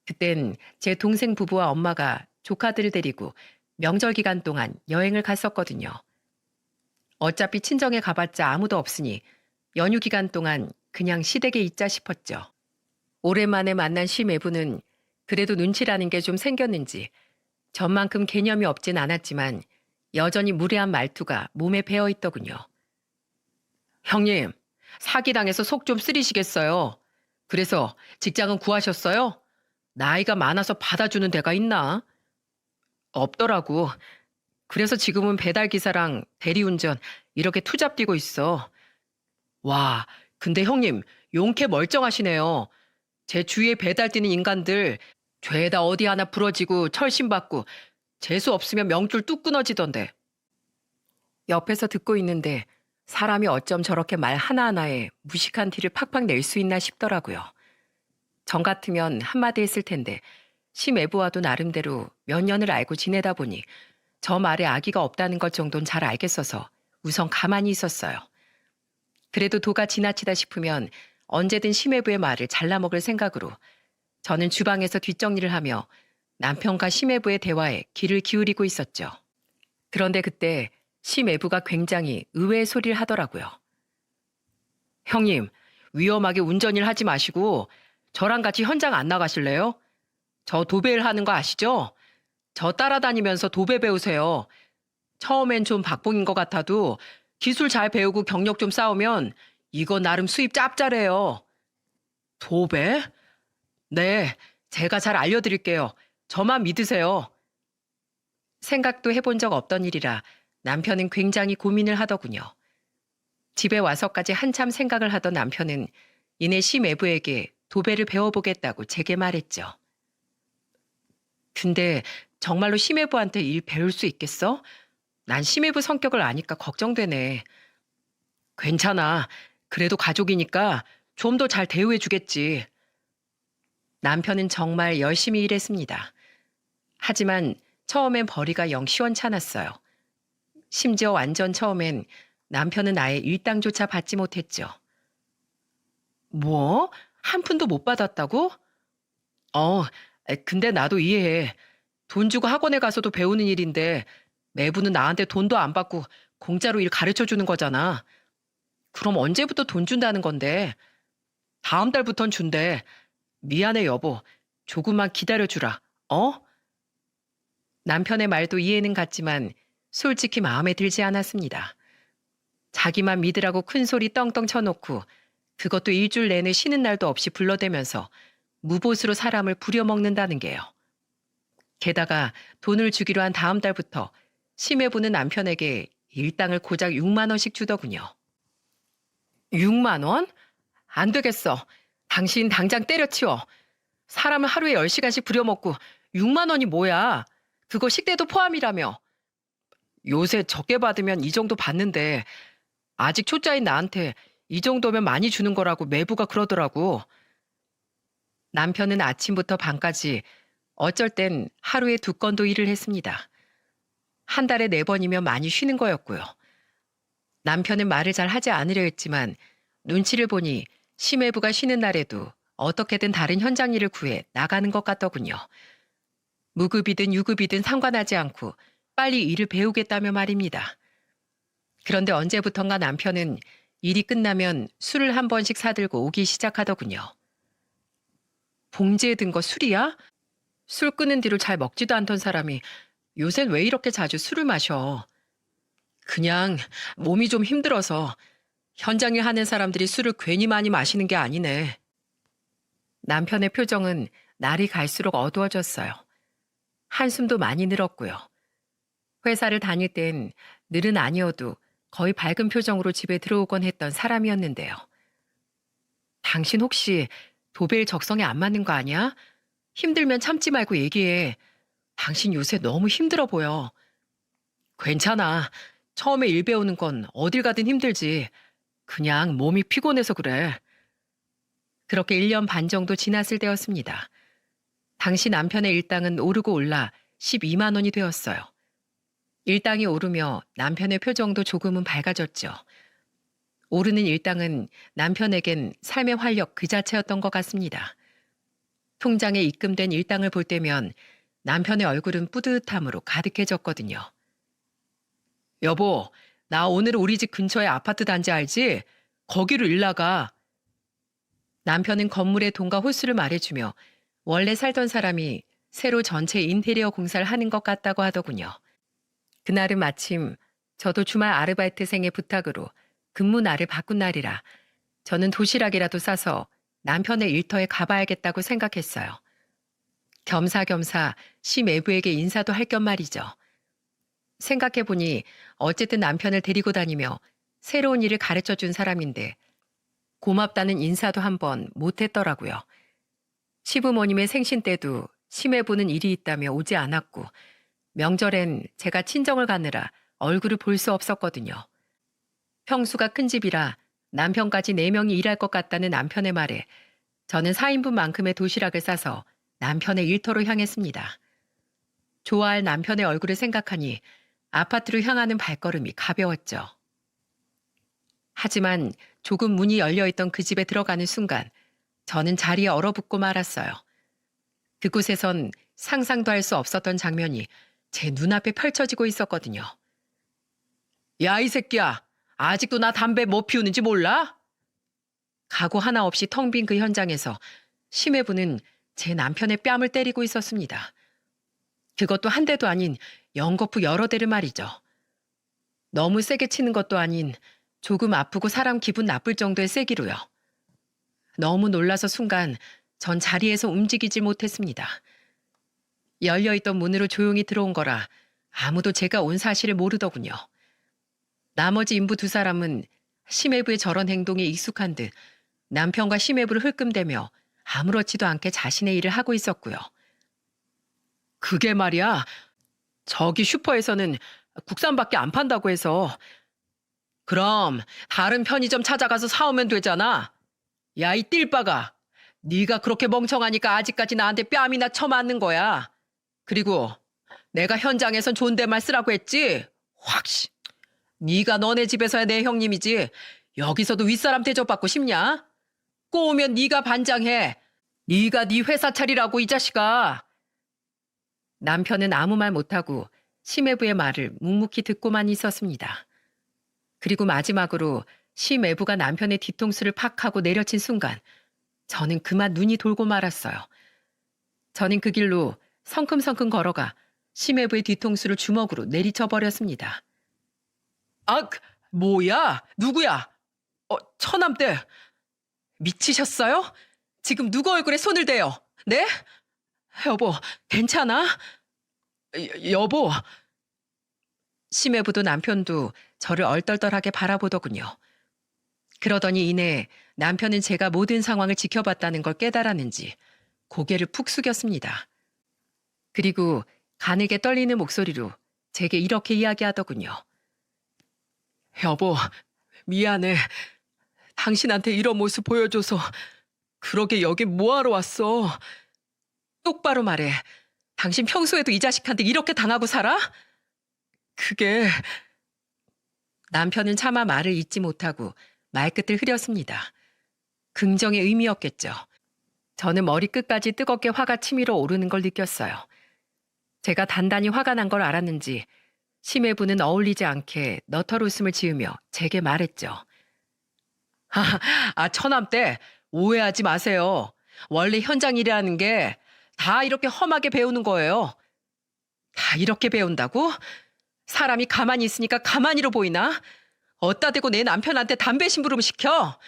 그땐 제 동생 부부와 엄마가 조카들을 데리고 명절 기간 동안 여행을 갔었거든요. 어차피 친정에 가봤자 아무도 없으니 연휴 기간 동안 그냥 시댁에 있자 싶었죠. 오랜만에 만난 시매부는 그래도 눈치라는 게 좀 생겼는지 전만큼 개념이 없진 않았지만 여전히 무례한 말투가 몸에 배어 있더군요. 형님, 사기당해서 속 좀 쓰리시겠어요? 그래서 직장은 구하셨어요? 나이가 많아서 받아주는 데가 있나? 없더라고. 그래서 지금은 배달기사랑 대리운전 이렇게 투잡 뛰고 있어. 와, 근데 형님, 용케 멀쩡하시네요. 제 주위에 배달 뛰는 인간들 죄다 어디 하나 부러지고 철심받고 재수 없으면 명줄 뚝 끊어지던데. 옆에서 듣고 있는데 사람이 어쩜 저렇게 말 하나하나에 무식한 티를 팍팍 낼 수 있나 싶더라고요. 전 같으면 한마디 했을 텐데 심애부와도 나름대로 몇 년을 알고 지내다 보니 저 말에 악의가 없다는 것 정도는 잘 알겠어서 우선 가만히 있었어요. 그래도 도가 지나치다 싶으면 언제든 심애부의 말을 잘라먹을 생각으로 저는 주방에서 뒷정리를 하며 남편과 심애부의 대화에 귀를 기울이고 있었죠. 그런데 그때 심애부가 굉장히 의외의 소리를 하더라고요. 형님, 위험하게 운전일 하지 마시고 저랑 같이 현장 안 나가실래요? 저 도배일 하는 거 아시죠? 저 따라다니면서 도배 배우세요. 처음엔 좀 박봉인 것 같아도 기술 잘 배우고 경력 좀 쌓으면 이거 나름 수입 짭짤해요. 도배? 네, 제가 잘 알려드릴게요. 저만 믿으세요. 생각도 해본 적 없던 일이라 남편은 굉장히 고민을 하더군요. 집에 와서까지 한참 생각을 하던 남편은 이내 시매부에게 도배를 배워보겠다고 제게 말했죠. 근데 정말로 시매부한테 일 배울 수 있겠어? 난 시매부 성격을 아니까 걱정되네. 괜찮아. 그래도 가족이니까 좀 더 잘 대우해주겠지. 남편은 정말 열심히 일했습니다. 하지만 처음엔 벌이가 영 시원찮았어요. 심지어 완전 처음엔 남편은 아예 일당조차 받지 못했죠. 뭐? 한 푼도 못 받았다고? 근데 나도 이해해. 돈 주고 학원에 가서도 배우는 일인데 매부는 나한테 돈도 안 받고 공짜로 일 가르쳐 주는 거잖아. 그럼 언제부터 돈 준다는 건데? 다음 달부턴 준대. 미안해 여보. 조금만 기다려주라. 어? 남편의 말도 이해는 갔지만 솔직히 마음에 들지 않았습니다. 자기만 믿으라고 큰 소리 떵떵 쳐놓고 그것도 일주일 내내 쉬는 날도 없이 불러대면서 무보수로 사람을 부려먹는다는 게요. 게다가 돈을 주기로 한 다음 달부터 심해보는 남편에게 일당을 고작 6만 원씩 주더군요. 6만 원? 안 되겠어. 당신 당장 때려치워. 사람을 하루에 10시간씩 부려먹고 6만 원이 뭐야. 그거 식대도 포함이라며. 요새 적게 받으면 이 정도 받는데 아직 초짜인 나한테 이 정도면 많이 주는 거라고 매부가 그러더라고. 남편은 아침부터 밤까지 어쩔 땐 하루에 2건도 일을 했습니다. 한 달에 4번이면 많이 쉬는 거였고요. 남편은 말을 잘 하지 않으려 했지만 눈치를 보니 심해부가 쉬는 날에도 어떻게든 다른 현장 일을 구해 나가는 것 같더군요. 무급이든 유급이든 상관하지 않고 빨리 일을 배우겠다며 말입니다. 그런데 언제부턴가 남편은 일이 끝나면 술을 한 번씩 사들고 오기 시작하더군요. 봉지에 든 거 술이야? 술 끊은 뒤로 잘 먹지도 않던 사람이 요샌 왜 이렇게 자주 술을 마셔? 그냥 몸이 좀 힘들어서. 현장 일 하는 사람들이 술을 괜히 많이 마시는 게 아니네. 남편의 표정은 날이 갈수록 어두워졌어요. 한숨도 많이 늘었고요. 회사를 다닐 땐 늘은 아니어도 거의 밝은 표정으로 집에 들어오곤 했던 사람이었는데요. 당신 혹시 도배일 적성에 안 맞는 거 아니야? 힘들면 참지 말고 얘기해. 당신 요새 너무 힘들어 보여. 괜찮아. 처음에 일 배우는 건 어딜 가든 힘들지. 그냥 몸이 피곤해서 그래. 그렇게 1년 반 정도 지났을 때였습니다. 당시 남편의 일당은 오르고 올라 12만 원이 되었어요. 일당이 오르며 남편의 표정도 조금은 밝아졌죠. 오르는 일당은 남편에겐 삶의 활력 그 자체였던 것 같습니다. 통장에 입금된 일당을 볼 때면 남편의 얼굴은 뿌듯함으로 가득해졌거든요. 여보, 나 오늘 우리 집 근처에 아파트 단지 알지? 거기로 일 나가. 남편은 건물의 동과 호수를 말해주며 원래 살던 사람이 새로 전체 인테리어 공사를 하는 것 같다고 하더군요. 그날은 마침 저도 주말 아르바이트생의 부탁으로 근무 날을 바꾼 날이라 저는 도시락이라도 싸서 남편의 일터에 가봐야겠다고 생각했어요. 겸사겸사 시매부에게 인사도 할 겸 말이죠. 생각해보니 어쨌든 남편을 데리고 다니며 새로운 일을 가르쳐준 사람인데 고맙다는 인사도 한번 못했더라고요. 시부모님의 생신 때도 시매부는 일이 있다며 오지 않았고 명절엔 제가 친정을 가느라 얼굴을 볼 수 없었거든요. 평수가 큰 집이라 남편까지 4명이 일할 것 같다는 남편의 말에 저는 4인분만큼의 도시락을 싸서 남편의 일터로 향했습니다. 좋아할 남편의 얼굴을 생각하니 아파트로 향하는 발걸음이 가벼웠죠. 하지만 조금 문이 열려있던 그 집에 들어가는 순간 저는 자리에 얼어붙고 말았어요. 그곳에선 상상도 할 수 없었던 장면이 제 눈앞에 펼쳐지고 있었거든요. 야, 이 새끼야. 아직도 나 담배 못 피우는지 몰라? 각오 하나 없이 텅 빈 그 현장에서 심해부는 제 남편의 뺨을 때리고 있었습니다. 그것도 한 대도 아닌 연거푸 여러 대를 말이죠. 너무 세게 치는 것도 아닌 조금 아프고 사람 기분 나쁠 정도의 세기로요. 너무 놀라서 순간 전 자리에서 움직이질 못했습니다. 열려있던 문으로 조용히 들어온 거라 아무도 제가 온 사실을 모르더군요. 나머지 인부 2사람은 심해부의 저런 행동에 익숙한 듯 남편과 심해부를 흘끔대며 아무렇지도 않게 자신의 일을 하고 있었고요. 그게 말이야. 저기 슈퍼에서는 국산밖에 안 판다고 해서. 그럼 다른 편의점 찾아가서 사오면 되잖아. 야, 이 띨빠가. 네가 그렇게 멍청하니까 아직까지 나한테 뺨이나 쳐맞는 거야. 그리고 내가 현장에선 존댓말 쓰라고 했지? 확 씨. 네가 너네 집에서야 내 형님이지. 여기서도 윗사람 대접받고 싶냐? 꼬우면 네가 반장해. 네가 네 회사 차리라고 이 자식아. 남편은 아무 말 못하고 심해부의 말을 묵묵히 듣고만 있었습니다. 그리고 마지막으로 심해부가 남편의 뒤통수를 팍 하고 내려친 순간 저는 그만 눈이 돌고 말았어요. 저는 그 길로 성큼성큼 걸어가 심해부의 뒤통수를 주먹으로 내리쳐 버렸습니다. 아, 뭐야? 누구야? 처남댁. 미치셨어요? 지금 누구 얼굴에 손을 대요? 네? 여보, 괜찮아? 여보. 심해부도 남편도 저를 얼떨떨하게 바라보더군요. 그러더니 이내 남편은 제가 모든 상황을 지켜봤다는 걸 깨달았는지 고개를 푹 숙였습니다. 그리고 가늘게 떨리는 목소리로 제게 이렇게 이야기하더군요. 여보, 미안해. 당신한테 이런 모습 보여줘서. 그러게 여기 뭐하러 왔어? 똑바로 말해. 당신 평소에도 이 자식한테 이렇게 당하고 살아? 그게... 남편은 차마 말을 잇지 못하고 말끝을 흐렸습니다. 긍정의 의미였겠죠. 저는 머리끝까지 뜨겁게 화가 치밀어 오르는 걸 느꼈어요. 제가 단단히 화가 난 걸 알았는지 심해부는 어울리지 않게 너털 웃음을 지으며 제게 말했죠. 처남댁 오해하지 마세요. 원래 현장 일이라는 게 다 이렇게 험하게 배우는 거예요. 다 이렇게 배운다고? 사람이 가만히 있으니까 가만히로 보이나? 어따 대고 내 남편한테 담배 심부름 시켜?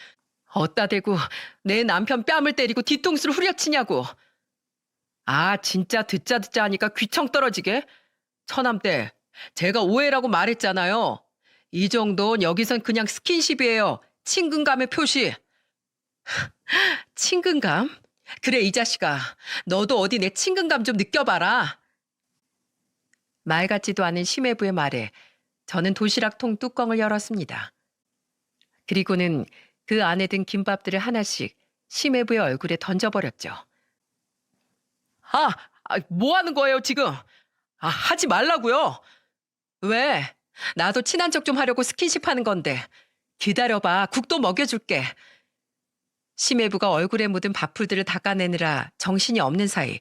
어따 대고 내 남편 뺨을 때리고 뒤통수를 후려치냐고. 아, 진짜 듣자 듣자 하니까 귀청 떨어지게. 처남때 제가 오해라고 말했잖아요. 이 정도는 여기선 그냥 스킨십이에요. 친근감의 표시. 친근감? 그래, 이 자식아. 너도 어디 내 친근감 좀 느껴봐라. 말 같지도 않은 심해부의 말에 저는 도시락통 뚜껑을 열었습니다. 그리고는 그 안에 든 김밥들을 하나씩 심해부의 얼굴에 던져버렸죠. 뭐 하는 거예요, 지금? 하지 말라고요. 왜? 나도 친한 척 좀 하려고 스킨십 하는 건데. 기다려봐, 국도 먹여줄게. 심해부가 얼굴에 묻은 밥풀들을 닦아내느라 정신이 없는 사이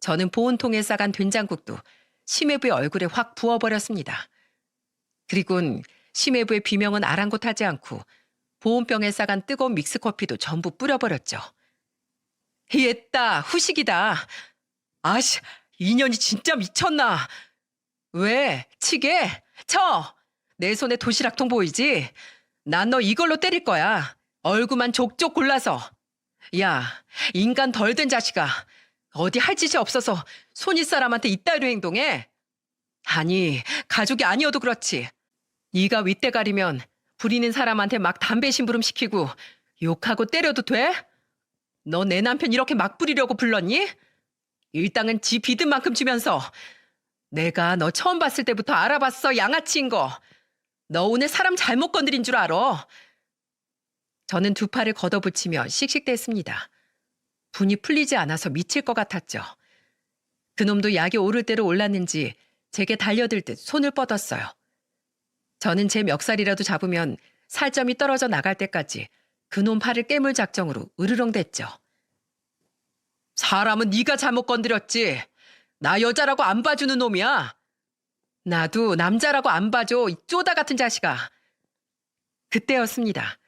저는 보온통에 싸간 된장국도 심해부의 얼굴에 확 부어버렸습니다. 그리곤 심해부의 비명은 아랑곳하지 않고 보온병에 싸간 뜨거운 믹스커피도 전부 뿌려버렸죠. 옛다, 후식이다. 아씨, 인연이 진짜 미쳤나. 왜? 치게? 쳐! 내 손에 도시락통 보이지? 난 너 이걸로 때릴 거야. 얼굴만 족족 골라서. 야, 인간 덜 된 자식아. 어디 할 짓이 없어서 손윗 사람한테 이따위로 행동해? 아니, 가족이 아니어도 그렇지. 네가 윗대 가리면 부리는 사람한테 막 담배 심부름 시키고 욕하고 때려도 돼? 너 내 남편 이렇게 막 부리려고 불렀니? 일당은 지 비든 만큼 주면서 내가 너 처음 봤을 때부터 알아봤어, 양아치인 거. 너 오늘 사람 잘못 건드린 줄 알아. 저는 두 팔을 걷어붙이며 씩씩댔습니다. 분이 풀리지 않아서 미칠 것 같았죠. 그놈도 약이 오를 대로 올랐는지 제게 달려들 듯 손을 뻗었어요. 저는 제 멱살이라도 잡으면 살점이 떨어져 나갈 때까지 그놈 팔을 깨물 작정으로 으르렁댔죠. 사람은 네가 잘못 건드렸지. 나 여자라고 안 봐주는 놈이야. 나도 남자라고 안 봐줘, 이 쪼다 같은 자식아. 그때였습니다.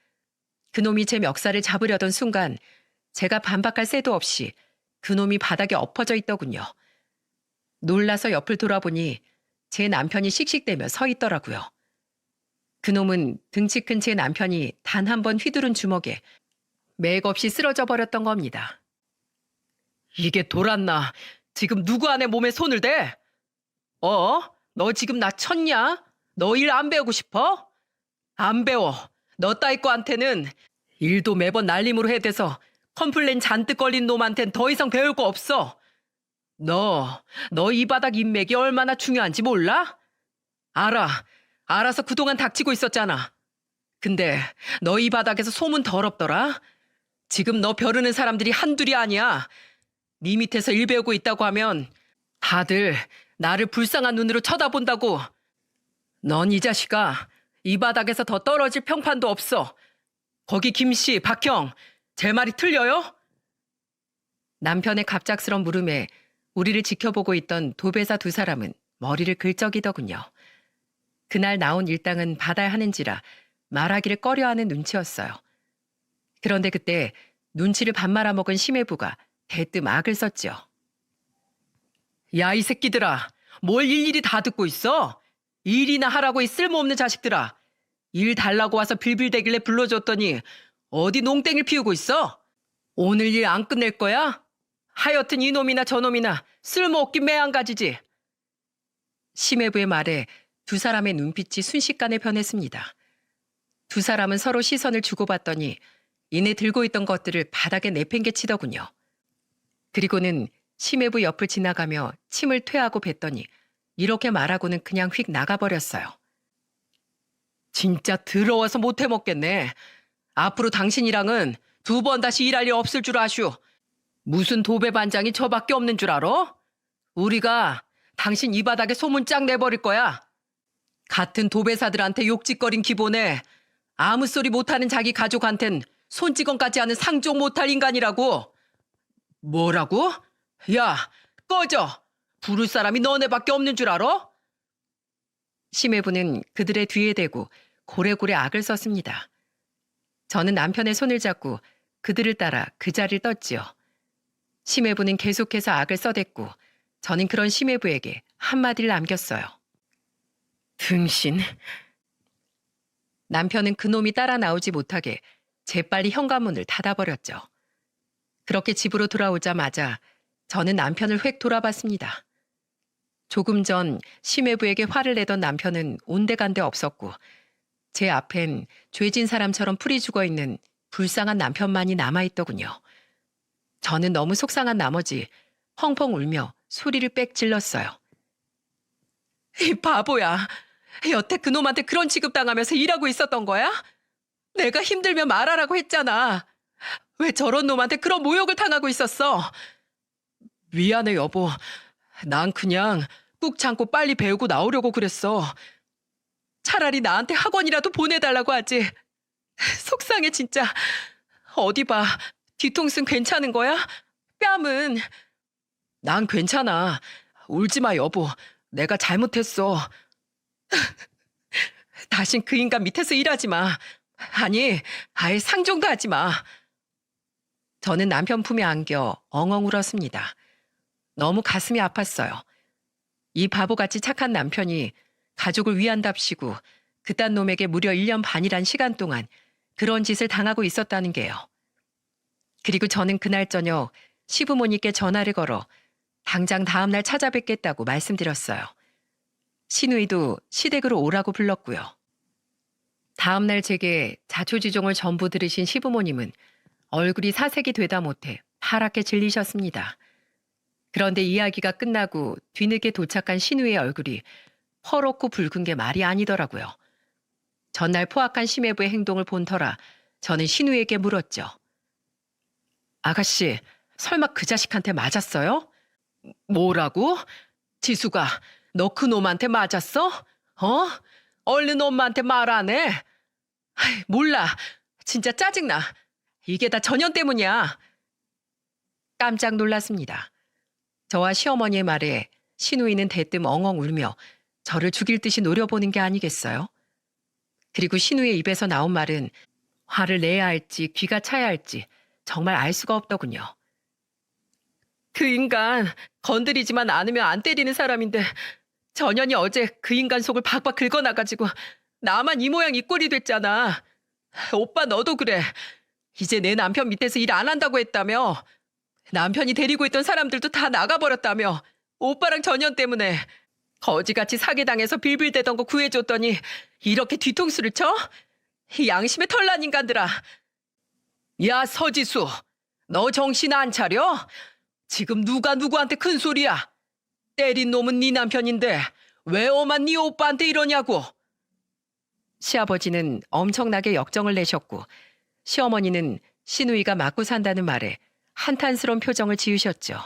그놈이 제 멱살을 잡으려던 순간 제가 반박할 새도 없이 그놈이 바닥에 엎어져 있더군요. 놀라서 옆을 돌아보니 제 남편이 씩씩대며 서 있더라고요. 그놈은 등치 큰 제 남편이 단 한 번 휘두른 주먹에 맥없이 쓰러져 버렸던 겁니다. 이게 돌았나? 지금 누구 안에 몸에 손을 대? 너 지금 나 쳤냐? 너 일 안 배우고 싶어? 안 배워. 너 따위 거한테는 일도 매번 날림으로 해대서 컴플레인 잔뜩 걸린 놈한텐 더 이상 배울 거 없어. 너 이 바닥 인맥이 얼마나 중요한지 몰라? 알아서 그동안 닥치고 있었잖아. 근데 너 이 바닥에서 소문 더럽더라. 지금 너 벼르는 사람들이 한둘이 아니야. 네 밑에서 일 배우고 있다고 하면 다들 나를 불쌍한 눈으로 쳐다본다고. 넌 이 자식아, 이 바닥에서 더 떨어질 평판도 없어. 거기 김씨, 박형, 제 말이 틀려요? 남편의 갑작스런 물음에 우리를 지켜보고 있던 도배사 두 사람은 머리를 긁적이더군요. 그날 나온 일당은 받아야 하는지라 말하기를 꺼려하는 눈치였어요. 그런데 그때 눈치를 밥 말아먹은 심해부가 대뜸 악을 썼죠. 야, 이 새끼들아, 뭘 일일이 다 듣고 있어? 일이나 하라고 이 쓸모없는 자식들아. 일 달라고 와서 빌빌대길래 불러줬더니 어디 농땡이를 피우고 있어? 오늘 일 안 끝낼 거야? 하여튼 이놈이나 저놈이나 쓸모없긴 매한가지지. 심해부의 말에 두 사람의 눈빛이 순식간에 변했습니다. 두 사람은 서로 시선을 주고받더니 이내 들고 있던 것들을 바닥에 내팽개치더군요. 그리고는 심해부 옆을 지나가며 침을 퇴하고 뱉더니 이렇게 말하고는 그냥 휙 나가버렸어요. 진짜 더러워서 못 해먹겠네. 앞으로 당신이랑은 두 번 다시 일할 일 없을 줄 아슈. 무슨 도배 반장이 저밖에 없는 줄 알아? 우리가 당신 이 바닥에 소문 쫙 내버릴 거야. 같은 도배사들한테 욕짓거린 기본에 아무 소리 못하는 자기 가족한텐 손찌검까지 하는 상종 못할 인간이라고. 뭐라고? 야, 꺼져. 부를 사람이 너네밖에 없는 줄 알아? 심해부는 그들의 뒤에 대고 고래고래 악을 썼습니다. 저는 남편의 손을 잡고 그들을 따라 그 자리를 떴지요. 심해부는 계속해서 악을 써댔고 저는 그런 심해부에게 한마디를 남겼어요. 등신. 남편은 그놈이 따라 나오지 못하게 재빨리 현관문을 닫아버렸죠. 그렇게 집으로 돌아오자마자 저는 남편을 획 돌아봤습니다. 조금 전 심해부에게 화를 내던 남편은 온데간데 없었고 제 앞엔 죄진 사람처럼 풀이 죽어있는 불쌍한 남편만이 남아있더군요. 저는 너무 속상한 나머지 펑펑 울며 소리를 빽 질렀어요. 이 바보야. 여태 그놈한테 그런 취급당하면서 일하고 있었던 거야? 내가 힘들면 말하라고 했잖아. 왜 저런 놈한테 그런 모욕을 당하고 있었어? 미안해, 여보. 난 그냥 꾹 참고 빨리 배우고 나오려고 그랬어. 차라리 나한테 학원이라도 보내달라고 하지. 속상해, 진짜. 어디 봐. 뒤통수는 괜찮은 거야? 뺨은. 난 괜찮아. 울지 마, 여보. 내가 잘못했어. 다신 그 인간 밑에서 일하지 마. 아니, 아예 상종도 하지 마. 저는 남편 품에 안겨 엉엉 울었습니다. 너무 가슴이 아팠어요. 이 바보같이 착한 남편이 가족을 위한답시고 그딴 놈에게 무려 1년 반이란 시간 동안 그런 짓을 당하고 있었다는 게요. 그리고 저는 그날 저녁 시부모님께 전화를 걸어 당장 다음날 찾아뵙겠다고 말씀드렸어요. 시누이도 시댁으로 오라고 불렀고요. 다음날 제게 자초지종을 전부 들으신 시부모님은 얼굴이 사색이 되다 못해 파랗게 질리셨습니다. 그런데 이야기가 끝나고 뒤늦게 도착한 시누이의 얼굴이 퍼렇고 붉은 게 말이 아니더라고요. 전날 포악한 심해부의 행동을 본 터라 저는 시누이에게 물었죠. 아가씨, 설마 그 자식한테 맞았어요? 뭐라고? 지수가 너 그 놈한테 맞았어? 어? 얼른 엄마한테 말 안 해? 몰라. 진짜 짜증나. 이게 다 전현 때문이야. 깜짝 놀랐습니다. 저와 시어머니의 말에 시누이는 대뜸 엉엉 울며 저를 죽일 듯이 노려보는 게 아니겠어요? 그리고 시누이의 입에서 나온 말은 화를 내야 할지 귀가 차야 할지 정말 알 수가 없더군요. 그 인간 건드리지만 않으면 안 때리는 사람인데 전현이 어제 그 인간 속을 박박 긁어놔가지고 나만 이 모양 이 꼴이 됐잖아. 오빠 너도 그래. 이제 내 남편 밑에서 일 안 한다고 했다며. 남편이 데리고 있던 사람들도 다 나가버렸다며. 오빠랑 전현 때문에. 거지같이 사기당해서 빌빌대던 거 구해줬더니 이렇게 뒤통수를 쳐? 이 양심의 털난 인간들아. 야 서지수, 너 정신 안 차려? 지금 누가 누구한테 큰 소리야? 때린 놈은 네 남편인데 왜 엄한 네 오빠한테 이러냐고. 시아버지는 엄청나게 역정을 내셨고 시어머니는 시누이가 맞고 산다는 말에 한탄스러운 표정을 지으셨죠.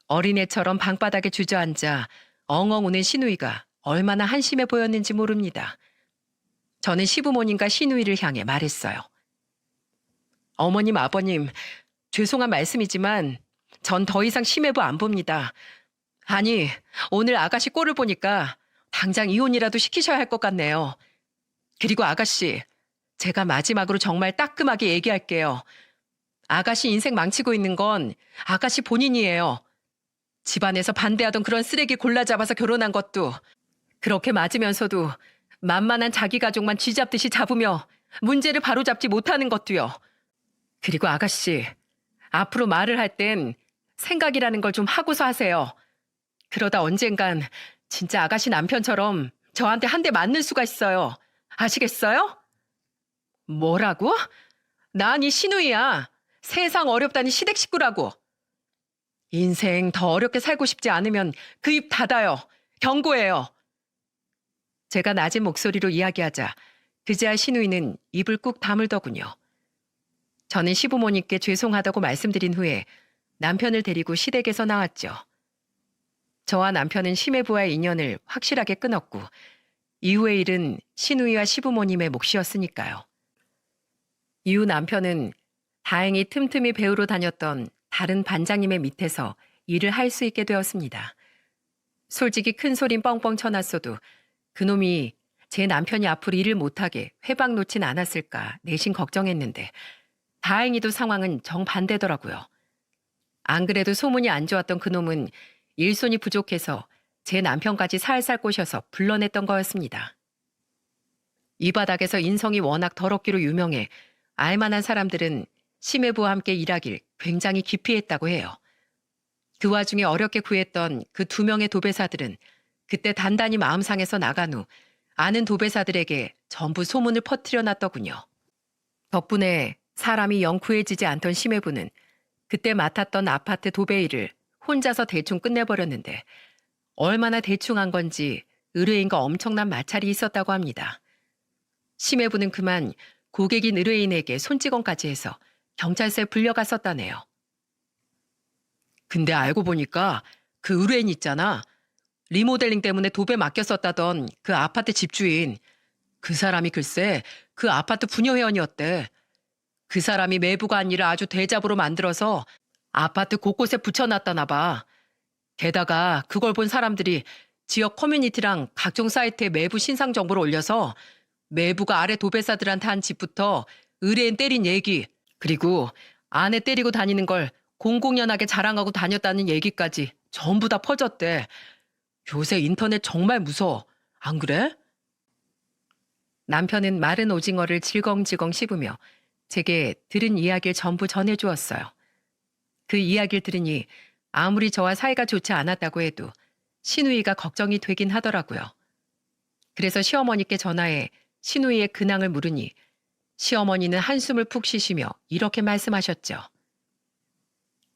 어린애처럼 방바닥에 주저앉아 엉엉 우는 시누이가 얼마나 한심해 보였는지 모릅니다. 저는 시부모님과 시누이를 향해 말했어요. 어머님, 아버님, 죄송한 말씀이지만 전 더 이상 심해부 안 봅니다. 아니, 오늘 아가씨 꼴을 보니까 당장 이혼이라도 시키셔야 할 것 같네요. 그리고 아가씨, 제가 마지막으로 정말 따끔하게 얘기할게요. 아가씨 인생 망치고 있는 건 아가씨 본인이에요. 집안에서 반대하던 그런 쓰레기 골라 잡아서 결혼한 것도 그렇게 맞으면서도 만만한 자기 가족만 쥐잡듯이 잡으며 문제를 바로잡지 못하는 것도요. 그리고 아가씨, 앞으로 말을 할 땐 생각이라는 걸 좀 하고서 하세요. 그러다 언젠간 진짜 아가씨 남편처럼 저한테 한 대 맞는 수가 있어요. 아시겠어요? 뭐라고? 난 이 시누이야. 세상 어렵다니 시댁 식구라고. 인생 더 어렵게 살고 싶지 않으면 그 입 닫아요. 경고해요. 제가 낮은 목소리로 이야기하자 그제야 시누이는 입을 꾹 다물더군요. 저는 시부모님께 죄송하다고 말씀드린 후에 남편을 데리고 시댁에서 나왔죠. 저와 남편은 심해부와의 인연을 확실하게 끊었고 이후의 일은 시누이와 시부모님의 몫이었으니까요. 이후 남편은 다행히 틈틈이 배우러 다녔던 다른 반장님의 밑에서 일을 할 수 있게 되었습니다. 솔직히 큰 소린 뻥뻥 쳐놨어도 그놈이 제 남편이 앞으로 일을 못하게 회방 놓진 않았을까 내심 걱정했는데 다행히도 상황은 정반대더라고요. 안 그래도 소문이 안 좋았던 그놈은 일손이 부족해서 제 남편까지 살살 꼬셔서 불러냈던 거였습니다. 이 바닥에서 인성이 워낙 더럽기로 유명해 알만한 사람들은 심해부와 함께 일하길 굉장히 기피했다고 해요. 그 와중에 어렵게 구했던 그 2명의 도배사들은 그때 단단히 마음 상해서 나간 후 아는 도배사들에게 전부 소문을 퍼뜨려 놨더군요. 덕분에 사람이 영 구해지지 않던 심해부는 그때 맡았던 아파트 도배 일을 혼자서 대충 끝내버렸는데 얼마나 대충 한 건지 의뢰인과 엄청난 마찰이 있었다고 합니다. 심해부는 그만 고객인 의뢰인에게 손찌검까지 해서 경찰서에 불려갔었다네요. 근데 알고 보니까 그 의뢰인 있잖아. 리모델링 때문에 도배 맡겼었다던 그 아파트 집주인. 그 사람이 글쎄 그 아파트 부녀회원이었대. 그 사람이 매부관 일을 아주 대잡으로 만들어서 아파트 곳곳에 붙여놨다나 봐. 게다가 그걸 본 사람들이 지역 커뮤니티랑 각종 사이트에 매부 신상 정보를 올려서 매부가 아래 도배사들한테 한 집부터 의뢰인 때린 얘기, 그리고 아내 때리고 다니는 걸 공공연하게 자랑하고 다녔다는 얘기까지 전부 다 퍼졌대. 요새 인터넷 정말 무서워. 안 그래? 남편은 마른 오징어를 질겅질겅 씹으며 제게 들은 이야기를 전부 전해주었어요. 그 이야기를 들으니 아무리 저와 사이가 좋지 않았다고 해도 시누이가 걱정이 되긴 하더라고요. 그래서 시어머니께 전화해 시누이의 근황을 물으니 시어머니는 한숨을 푹 쉬시며 이렇게 말씀하셨죠.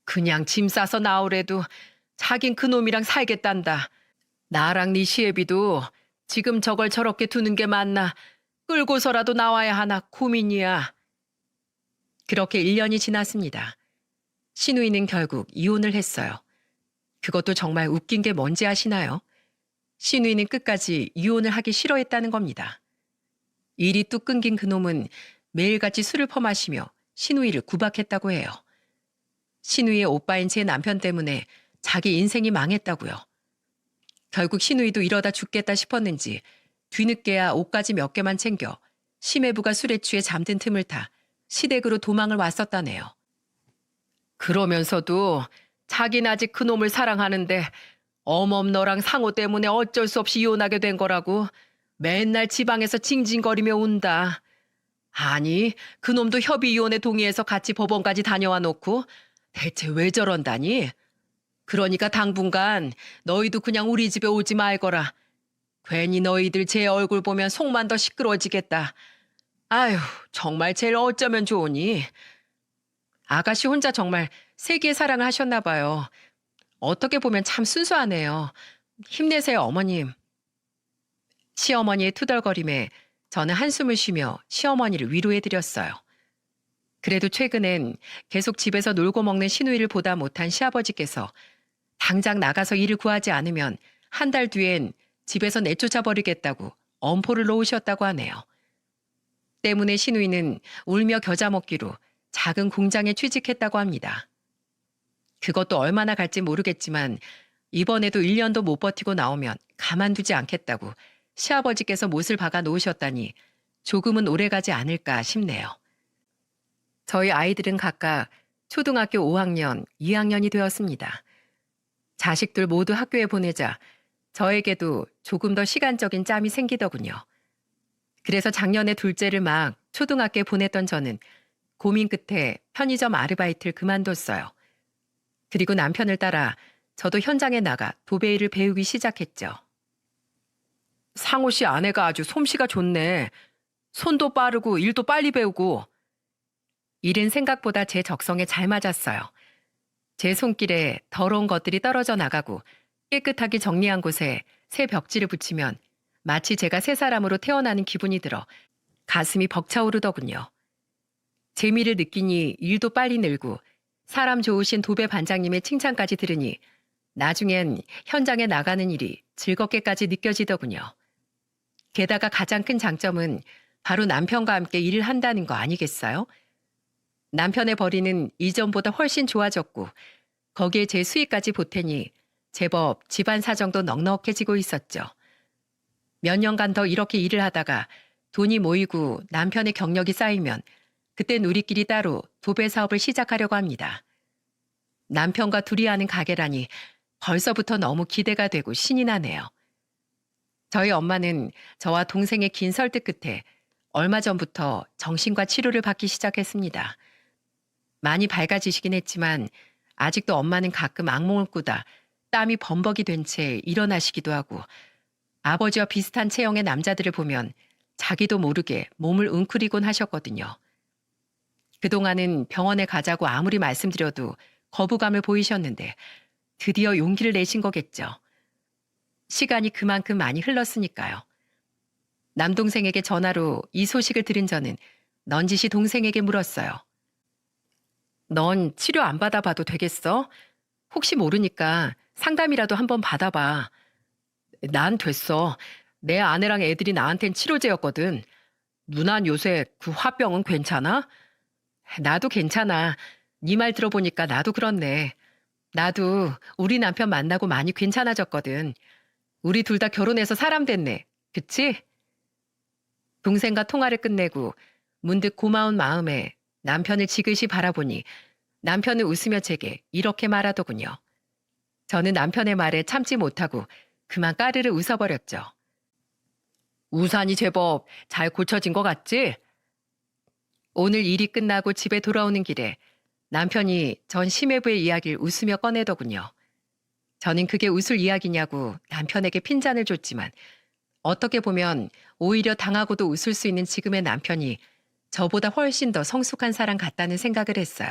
그냥 짐 싸서 나오래도 자긴 그놈이랑 살겠단다. 나랑 네 시애비도 지금 저걸 저렇게 두는 게 맞나 끌고서라도 나와야 하나 고민이야. 그렇게 1년이 지났습니다. 시누이는 결국 이혼을 했어요. 그것도 정말 웃긴 게 뭔지 아시나요? 시누이는 끝까지 이혼을 하기 싫어했다는 겁니다. 일이 뚝 끊긴 그놈은 매일같이 술을 퍼마시며 시누이를 구박했다고 해요. 시누이의 오빠인 제 남편 때문에 자기 인생이 망했다고요. 결국 시누이도 이러다 죽겠다 싶었는지 뒤늦게야 옷까지 몇 개만 챙겨 심해부가 술에 취해 잠든 틈을 타 시댁으로 도망을 왔었다네요. 그러면서도 자긴 아직 그놈을 사랑하는데 어멈 너랑 상호 때문에 어쩔 수 없이 이혼하게 된 거라고 맨날 지방에서 징징거리며 운다. 아니, 그놈도 협의 이혼에 동의해서 같이 법원까지 다녀와 놓고 대체 왜 저런다니? 그러니까 당분간 너희도 그냥 우리 집에 오지 말거라. 괜히 너희들 제 얼굴 보면 속만 더 시끄러워지겠다. 아휴, 정말 쟤를 어쩌면 좋으니? 아가씨 혼자 정말 세기의 사랑을 하셨나 봐요. 어떻게 보면 참 순수하네요. 힘내세요, 어머님. 시어머니의 투덜거림에 저는 한숨을 쉬며 시어머니를 위로해드렸어요. 그래도 최근엔 계속 집에서 놀고 먹는 시누이를 보다 못한 시아버지께서 당장 나가서 일을 구하지 않으면 한 달 뒤엔 집에서 내쫓아버리겠다고 엄포를 놓으셨다고 하네요. 때문에 시누이는 울며 겨자 먹기로 작은 공장에 취직했다고 합니다. 그것도 얼마나 갈지 모르겠지만 이번에도 1년도 못 버티고 나오면 가만두지 않겠다고 시아버지께서 못을 박아 놓으셨다니 조금은 오래가지 않을까 싶네요. 저희 아이들은 각각 초등학교 5학년, 2학년이 되었습니다. 자식들 모두 학교에 보내자 저에게도 조금 더 시간적인 짬이 생기더군요. 그래서 작년에 둘째를 막 초등학교에 보냈던 저는 고민 끝에 편의점 아르바이트를 그만뒀어요. 그리고 남편을 따라 저도 현장에 나가 도배 일을 배우기 시작했죠. 상호 씨 아내가 아주 솜씨가 좋네. 손도 빠르고 일도 빨리 배우고. 일은 생각보다 제 적성에 잘 맞았어요. 제 손길에 더러운 것들이 떨어져 나가고 깨끗하게 정리한 곳에 새 벽지를 붙이면 마치 제가 새 사람으로 태어나는 기분이 들어 가슴이 벅차오르더군요. 재미를 느끼니 일도 빨리 늘고 사람 좋으신 도배 반장님의 칭찬까지 들으니 나중엔 현장에 나가는 일이 즐겁게까지 느껴지더군요. 게다가 가장 큰 장점은 바로 남편과 함께 일을 한다는 거 아니겠어요? 남편의 벌이는 이전보다 훨씬 좋아졌고 거기에 제 수익까지 보태니 제법 집안 사정도 넉넉해지고 있었죠. 몇 년간 더 이렇게 일을 하다가 돈이 모이고 남편의 경력이 쌓이면 그땐 우리끼리 따로 도배 사업을 시작하려고 합니다. 남편과 둘이 하는 가게라니 벌써부터 너무 기대가 되고 신이 나네요. 저희 엄마는 저와 동생의 긴 설득 끝에 얼마 전부터 정신과 치료를 받기 시작했습니다. 많이 밝아지시긴 했지만 아직도 엄마는 가끔 악몽을 꾸다 땀이 범벅이 된 채 일어나시기도 하고 아버지와 비슷한 체형의 남자들을 보면 자기도 모르게 몸을 웅크리곤 하셨거든요. 그동안은 병원에 가자고 아무리 말씀드려도 거부감을 보이셨는데 드디어 용기를 내신 거겠죠. 시간이 그만큼 많이 흘렀으니까요. 남동생에게 전화로 이 소식을 들은 저는 넌지시 동생에게 물었어요. 넌 치료 안 받아봐도 되겠어? 혹시 모르니까 상담이라도 한번 받아봐. 난 됐어. 내 아내랑 애들이 나한텐 치료제였거든. 누난 요새 그 화병은 괜찮아? 나도 괜찮아. 네 말 들어보니까 나도 그렇네. 나도 우리 남편 만나고 많이 괜찮아졌거든. 우리 둘 다 결혼해서 사람 됐네. 그치? 동생과 통화를 끝내고 문득 고마운 마음에 남편을 지그시 바라보니 남편은 웃으며 제게 이렇게 말하더군요. 저는 남편의 말에 참지 못하고 그만 까르르 웃어버렸죠. 우산이 제법 잘 고쳐진 것 같지? 오늘 일이 끝나고 집에 돌아오는 길에 남편이 전 심해부의 이야기를 웃으며 꺼내더군요. 저는 그게 웃을 이야기냐고 남편에게 핀잔을 줬지만 어떻게 보면 오히려 당하고도 웃을 수 있는 지금의 남편이 저보다 훨씬 더 성숙한 사람 같다는 생각을 했어요.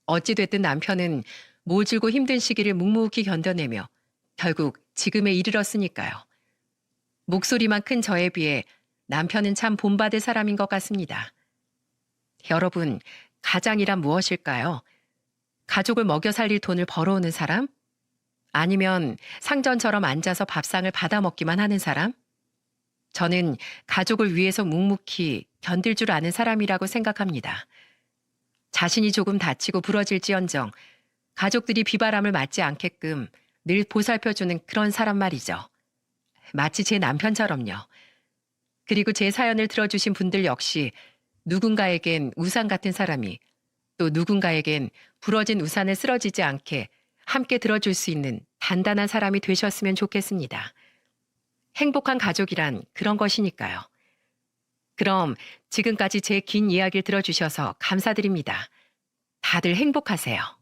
어찌됐든 남편은 모질고 힘든 시기를 묵묵히 견뎌내며 결국 지금에 이르렀으니까요. 목소리만 큰 저에 비해 남편은 참 본받을 사람인 것 같습니다. 여러분, 가장이란 무엇일까요? 가족을 먹여 살릴 돈을 벌어오는 사람? 아니면 상전처럼 앉아서 밥상을 받아 먹기만 하는 사람? 저는 가족을 위해서 묵묵히 견딜 줄 아는 사람이라고 생각합니다. 자신이 조금 다치고 부러질지언정 가족들이 비바람을 맞지 않게끔 늘 보살펴주는 그런 사람 말이죠. 마치 제 남편처럼요. 그리고 제 사연을 들어주신 분들 역시 누군가에겐 우산 같은 사람이 또 누군가에겐 부러진 우산을 쓰러지지 않게 함께 들어줄 수 있는 단단한 사람이 되셨으면 좋겠습니다. 행복한 가족이란 그런 것이니까요. 그럼 지금까지 제 긴 이야기를 들어주셔서 감사드립니다. 다들 행복하세요.